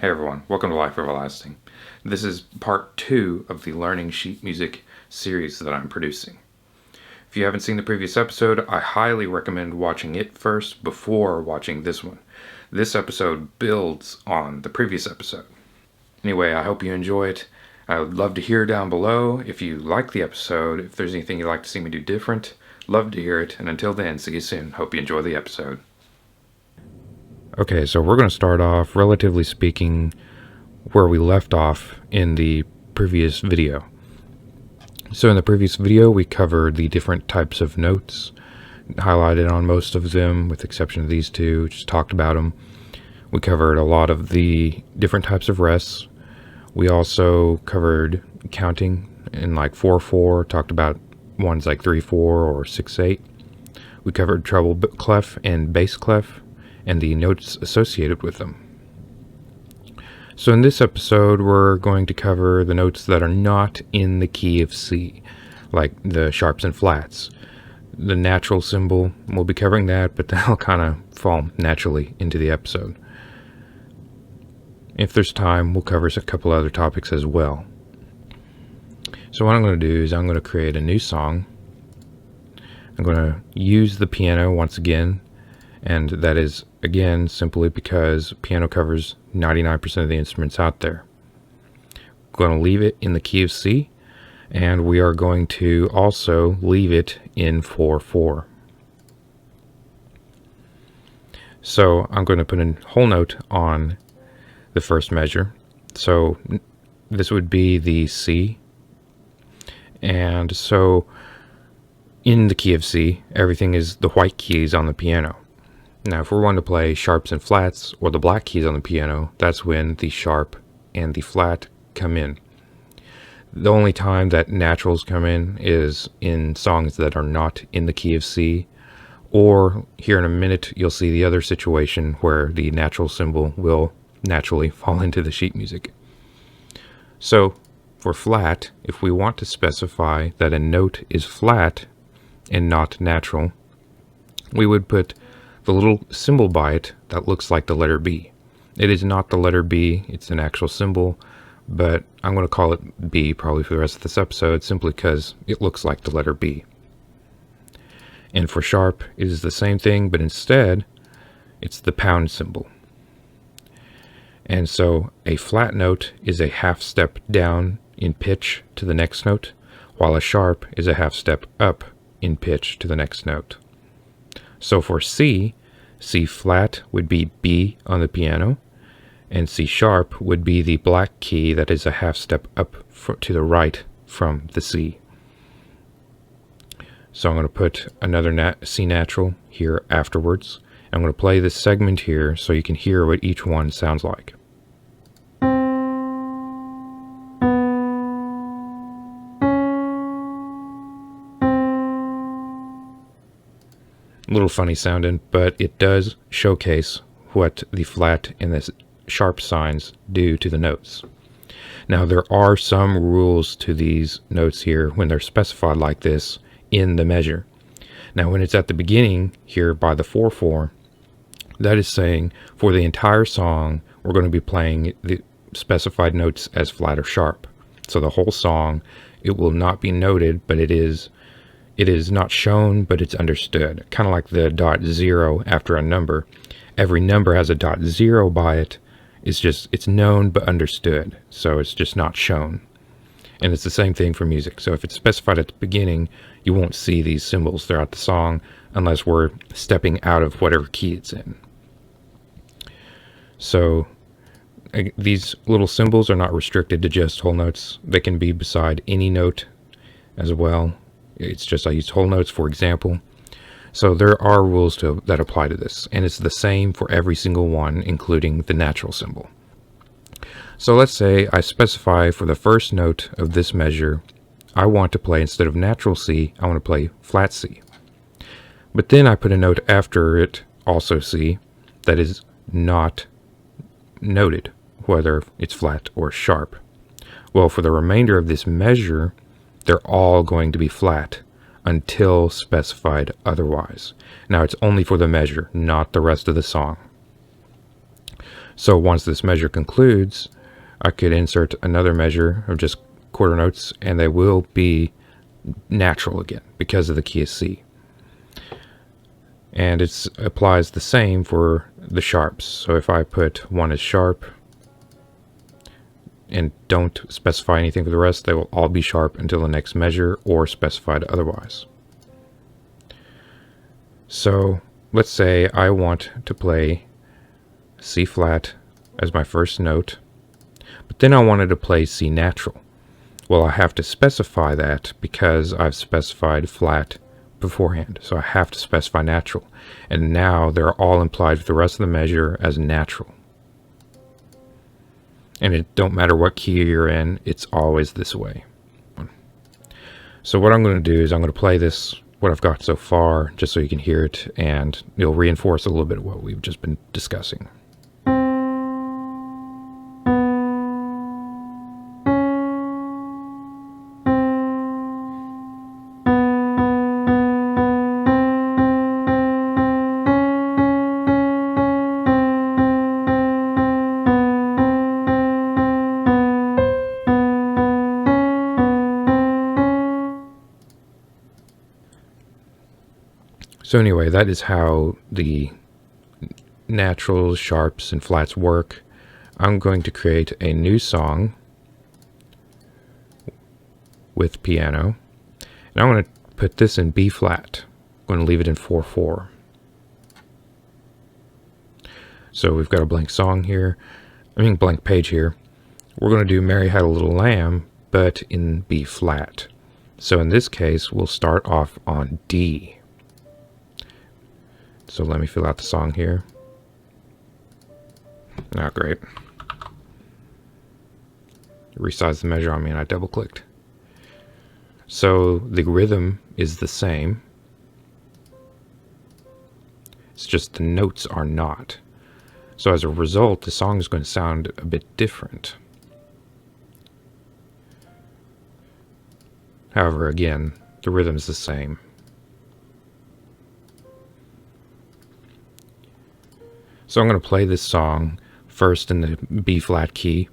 Hey everyone, welcome to Life Everlasting. This is part 2 of the Learning Sheet Music series that I'm producing. If you haven't seen the previous episode, I highly recommend watching it first before watching this one. This episode builds on the previous episode. Anyway, I hope you enjoy it. I would love to hear down below if you like the episode, if there's anything you'd like to see me do different. Love to hear it, and until then, see you soon. Hope you enjoy the episode. Okay, so we're going to start off, relatively speaking, where we left off in the previous video. So in the previous video, we covered the different types of notes, highlighted on most of them, with the exception of these two, just talked about them. We covered a lot of the different types of rests. We also covered counting in like 4/4, talked about ones like 3/4 or 6/8. We covered treble clef and bass clef, and the notes associated with them. So in this episode, we're going to cover the notes that are not in the key of C, like the sharps and flats. The natural symbol, we'll be covering that, but that'll kind of fall naturally into the episode. If there's time, we'll cover a couple other topics as well. So what I'm going to do is I'm going to create a new song. I'm going to use the piano once again, and that is, again, simply because piano covers 99% of the instruments out there. I'm going to leave it in the key of C, and we are going to also leave it in 4/4. So I'm going to put a whole note on the first measure. So this would be the C. And so in the key of C, everything is the white keys on the piano. Now, if we're wanting to play sharps and flats, or the black keys on the piano, that's when the sharp and the flat come in. The only time that naturals come in is in songs that are not in the key of C, or here in a minute, you'll see the other situation where the natural symbol will naturally fall into the sheet music. So, for flat, if we want to specify that a note is flat and not natural, we would put the little symbol by it that looks like the letter B. It is not the letter B, it's an actual symbol, but I'm going to call it B probably for the rest of this episode simply because it looks like the letter B. And for sharp, it is the same thing, but instead, it's the pound symbol. And so a flat note is a half step down in pitch to the next note, while a sharp is a half step up in pitch to the next note. So for C, C flat would be B on the piano, and C sharp would be the black key that is a half step up to the right from the C. So I'm going to put another C natural here afterwards. I'm going to play this segment here so you can hear what each one sounds like. A little funny sounding, but it does showcase what the flat and the sharp signs do to the notes. Now, there are some rules to these notes here when they're specified like this in the measure. Now, when it's at the beginning here by the 4/4, that is saying for the entire song, we're going to be playing the specified notes as flat or sharp. So the whole song, it will not be noted, but it is not shown, but it's understood. Kind of like the .0 after a number. Every number has a .0 by it. It's known but understood. So it's just not shown. And it's the same thing for music. So if it's specified at the beginning, you won't see these symbols throughout the song unless we're stepping out of whatever key it's in. So these little symbols are not restricted to just whole notes. They can be beside any note as well. It's just I used whole notes for example. So there are rules that apply to this, and it's the same for every single one, including the natural symbol. So let's say I specify for the first note of this measure, I want to play, instead of natural C, I want to play flat C. But then I put a note after it, also C, that is not noted, whether it's flat or sharp. Well, for the remainder of this measure, they're all going to be flat until specified otherwise. Now, it's only for the measure, not the rest of the song. So once this measure concludes, I could insert another measure of just quarter notes, and they will be natural again because of the key of C. And it applies the same for the sharps. So if I put one as sharp and don't specify anything for the rest, they will all be sharp until the next measure or specified otherwise. So let's say I want to play C flat as my first note, but then I wanted to play C natural. Well, I have to specify that because I've specified flat beforehand, so I have to specify natural, and now they're all implied for the rest of the measure as natural. And it don't matter what key you're in, it's always this way. So what I'm going to do is I'm going to play this, what I've got so far, just so you can hear it, and it'll reinforce a little bit of what we've just been discussing. So anyway, that is how the naturals, sharps, and flats work. I'm going to create a new song with piano, and I'm going to put this in B flat. I'm going to leave it in 4/4. So we've got a blank song here, blank page here. We're going to do Mary Had a Little Lamb, but in B flat. So in this case, we'll start off on D. So let me fill out the song here. Oh, great. Resize the measure on me and I double clicked. So the rhythm is the same. It's just the notes are not. So as a result, the song is going to sound a bit different. However, again, the rhythm is the same. So I'm going to play this song first in the B flat key,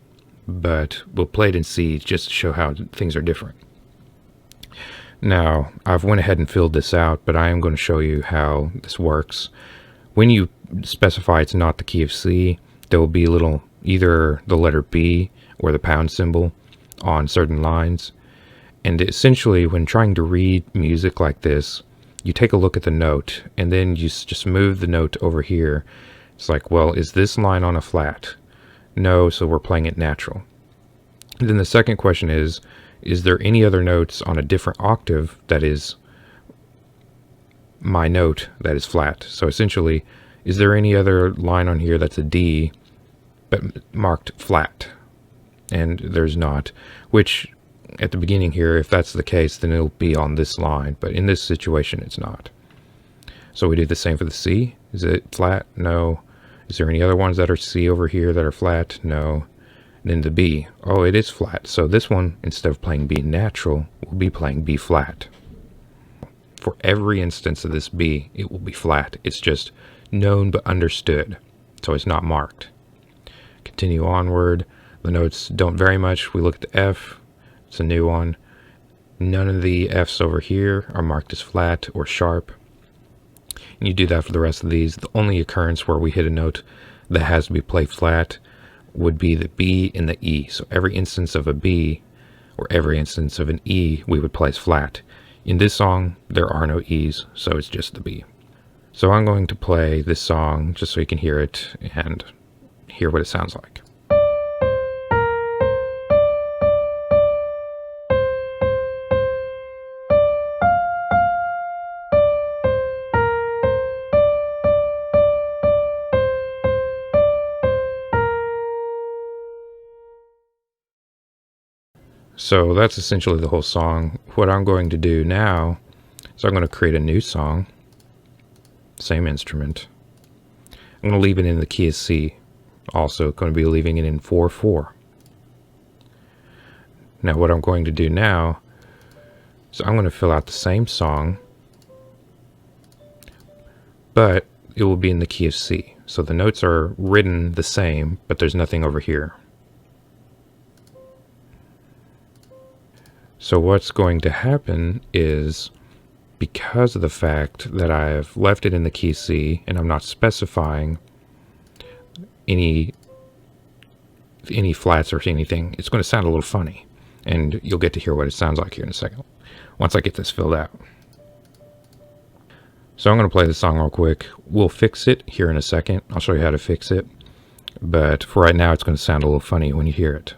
but we'll play it in C just to show how things are different. Now, I've went ahead and filled this out, but I am going to show you how this works. When you specify it's not the key of C, there will be either the letter B or the pound symbol on certain lines. And essentially, when trying to read music like this, you take a look at the note, and then you just move the note over here. It's like, well, is this line on a flat? No, so we're playing it natural. And then the second question is there any other notes on a different octave that is my note that is flat? So essentially, is there any other line on here that's a D but marked flat? And there's not, which at the beginning here, if that's the case, then it'll be on this line, but in this situation it's not. So we do the same for the C. Is it flat? No. Is there any other ones that are C over here that are flat? No. And then the B. Oh, it is flat. So this one, instead of playing B natural, will be playing B flat. For every instance of this B, it will be flat. It's just known but understood. So it's not marked. Continue onward. The notes don't vary much. We look at the F. It's a new one. None of the Fs over here are marked as flat or sharp. And you do that for the rest of these. The only occurrence where we hit a note that has to be played flat would be the B and the E. So every instance of a B or every instance of an E we would place flat. In this song, there are no E's, so it's just the B. So I'm going to play this song just so you can hear it and hear what it sounds like. So that's essentially the whole song. What I'm going to do now is I'm going to create a new song, same instrument. I'm going to leave it in the key of C. Also going to be leaving it in 4/4. Now what I'm going to do now is I'm going to fill out the same song, but it will be in the key of C. So the notes are written the same, but there's nothing over here. So what's going to happen is, because of the fact that I've left it in the key C and I'm not specifying any flats or anything, it's going to sound a little funny. And you'll get to hear what it sounds like here in a second, once I get this filled out. So I'm going to play the song real quick. We'll fix it here in a second. I'll show you how to fix it. But for right now, it's going to sound a little funny when you hear it.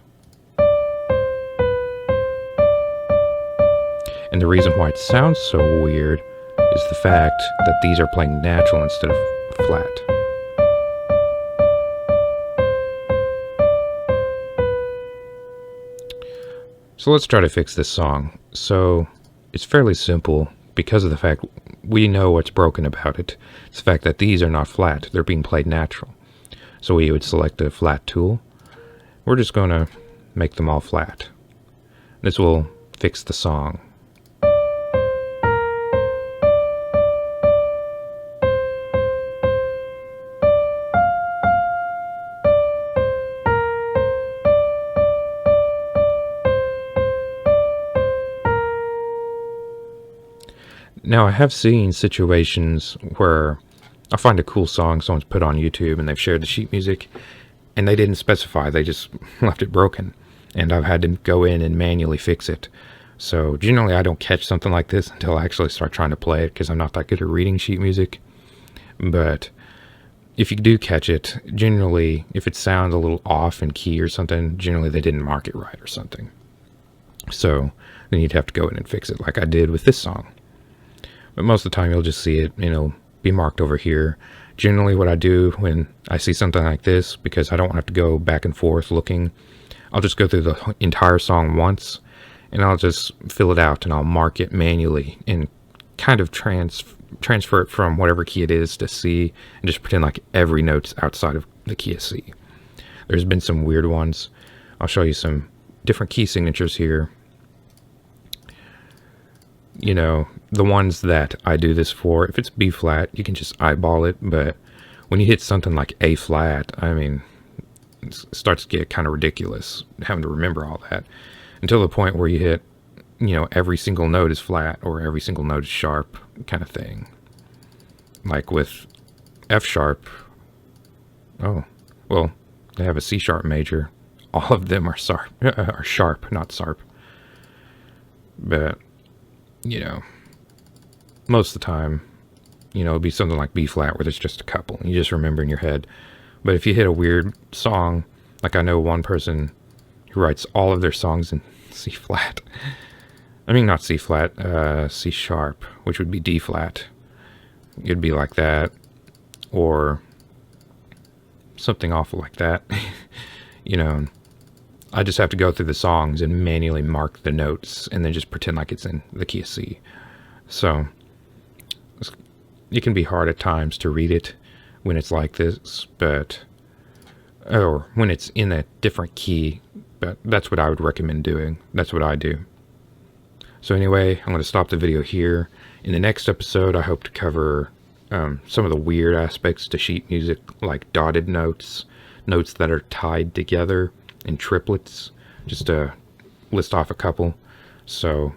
And the reason why it sounds so weird is the fact that these are playing natural instead of flat. So let's try to fix this song. So it's fairly simple because of the fact we know what's broken about it. It's the fact that these are not flat. They're being played natural. So we would select the flat tool. We're just going to make them all flat. This will fix the song. Now, I have seen situations where I find a cool song someone's put on YouTube and they've shared the sheet music and they didn't specify, they just left it broken. And I've had to go in and manually fix it. So generally I don't catch something like this until I actually start trying to play it because I'm not that good at reading sheet music. But if you do catch it, generally if it sounds a little off in key or something, generally they didn't mark it right or something. So then you'd have to go in and fix it like I did with this song. But most of the time you'll just see it, be marked over here. Generally what I do when I see something like this, because I don't want to have to go back and forth looking, I'll just go through the entire song once and I'll just fill it out and I'll mark it manually and kind of transfer it from whatever key it is to C and just pretend like every note's outside of the key of C. There's been some weird ones. I'll show you some different key signatures here. The ones that I do this for, if it's B flat, you can just eyeball it, but when you hit something like A flat, it starts to get kind of ridiculous having to remember all that until the point where you hit, every single note is flat or every single note is sharp kind of thing. Like with F sharp, oh, well, they have a C sharp major. All of them are sharp, not sarp. But most of the time, it'll be something like B flat where there's just a couple and you just remember in your head. But if you hit a weird song, like I know one person who writes all of their songs in C flat. Not C flat, C sharp, which would be D flat. It'd be like that, or something awful like that. I just have to go through the songs and manually mark the notes and then just pretend like it's in the key of C. So it can be hard at times to read it when it's like this, or when it's in a different key, but that's what I would recommend doing. That's what I do. So anyway, I'm going to stop the video here. In the next episode, I hope to cover some of the weird aspects to sheet music, like dotted notes, notes that are tied together in triplets, just to list off a couple. So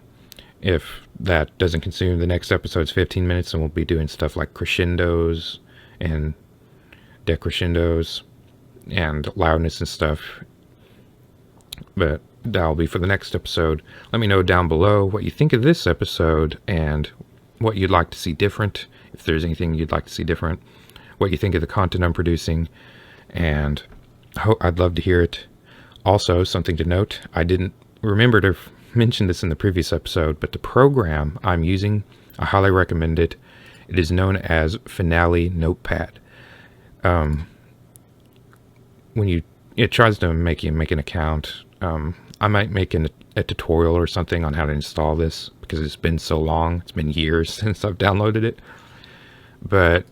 if that doesn't consume the next episode's 15 minutes, and we'll be doing stuff like crescendos and decrescendos and loudness and stuff. But that'll be for the next episode. Let me know down below what you think of this episode and what you'd like to see different, if there's anything you'd like to see different, what you think of the content I'm producing, and I'd love to hear it. Also, something to note, I didn't remember to mention this in the previous episode, but the program I'm using, I highly recommend it. It is known as Finale Notepad. It tries to make you make an account. I might make a tutorial or something on how to install this because it's been so long. It's been years since I've downloaded it. But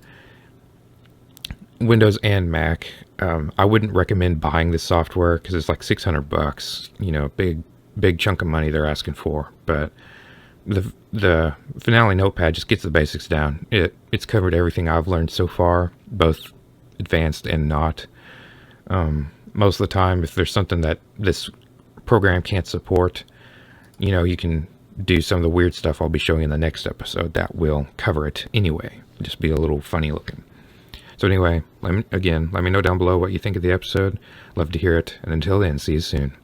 Windows and Mac, I wouldn't recommend buying this software because it's like $600. Big chunk of money they're asking for. But the Finale Notepad just gets the basics down. It's covered everything I've learned so far, both advanced and not. Most of the time, if there's something that this program can't support, you can do some of the weird stuff I'll be showing in the next episode that will cover it anyway. Just be a little funny looking. So anyway, let me know down below what you think of the episode. Love to hear it. And until then, see you soon.